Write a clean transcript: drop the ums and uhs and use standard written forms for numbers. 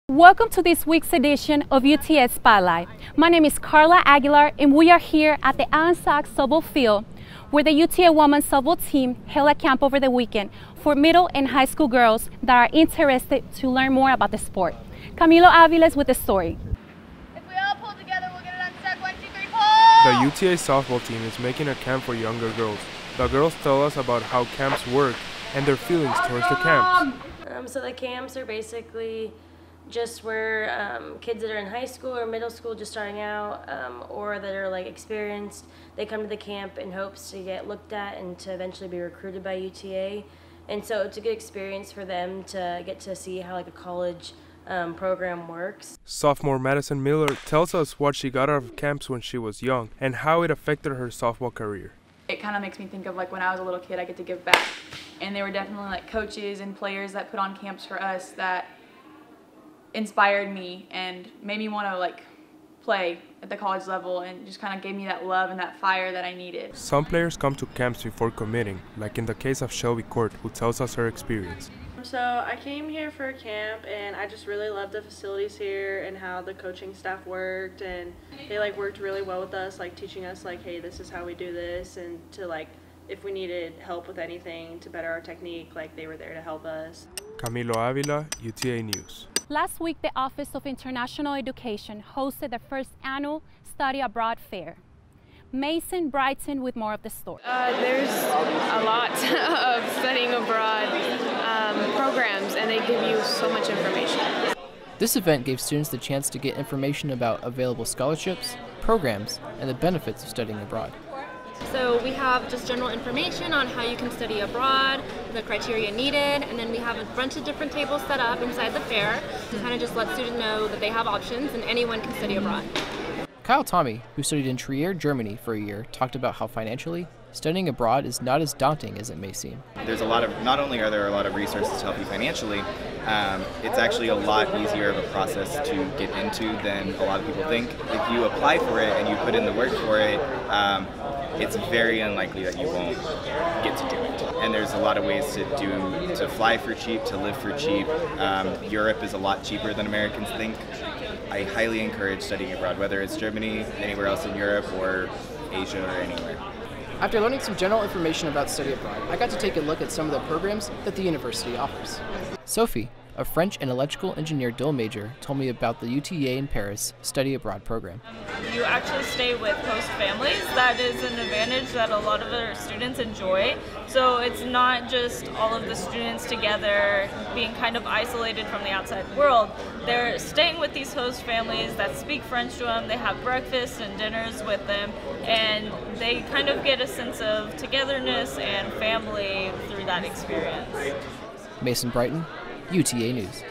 Welcome to this week's edition of UTA Spotlight. My name is Carla Aguilar and we are here at the Allen Sox softball field where the UTA women's softball team held a camp over the weekend for middle and high school girls that are interested to learn more about the sport. Camilo Aviles with the story. If we all pull together, we'll get it on set. 1, 2, 3, pull! The UTA softball team is making a camp for younger girls. The girls tell us about how camps work and their feelings towards the camps. So the camps are basically just where kids that are in high school or middle school just starting out or that are like experienced, they come to the camp in hopes to get looked at and to eventually be recruited by UTA. And so it's a good experience for them to get to see how like a college program works. Sophomore Madison Miller tells us what she got out of camps when she was young and how it affected her softball career. It kind of makes me think of like when I was a little kid, I get to give back. And they were definitely like coaches and players that put on camps for us that inspired me and made me want to like play at the college level and just kind of gave me that love and that fire that I needed. Some players come to camps before committing, like in the case of Shelby Court, who tells us her experience. So I came here for a camp and I just really loved the facilities here and how the coaching staff worked, and they like worked really well with us, like teaching us like, hey, this is how we do this, and to like if we needed help with anything to better our technique, like they were there to help us. Camilo Avila, UTA News. Last week, the Office of International Education hosted the first annual Study Abroad Fair. Mason Brighton with more of the story. There's a lot of studying abroad programs, and they give you so much information. This event gave students the chance to get information about available scholarships, programs, and the benefits of studying abroad. So we have just general information on how you can study abroad, the criteria needed, and then we have a bunch of different tables set up inside the fair to kind of just let students know that they have options and anyone can study abroad. Kyle Tommy, who studied in Trier, Germany for a year, talked about how financially, studying abroad is not as daunting as it may seem. There's not only are there a lot of resources to help you financially, it's actually a lot easier of a process to get into than a lot of people think. If you apply for it and you put in the work for it, it's very unlikely that you won't get to do it. And there's a lot of ways to fly for cheap, to live for cheap. Europe is a lot cheaper than Americans think. I highly encourage studying abroad, whether it's Germany, anywhere else in Europe, or Asia, or anywhere. After learning some general information about study abroad, I got to take a look at some of the programs that the university offers. Sophie, a French and electrical engineer dual major, told me about the UTA in Paris study abroad program. You actually stay with host families. That is an advantage that a lot of our students enjoy. So it's not just all of the students together being kind of isolated from the outside world. They're staying with these host families that speak French to them. They have breakfasts and dinners with them, and they kind of get a sense of togetherness and family through that experience. Mason Brighton, UTA News.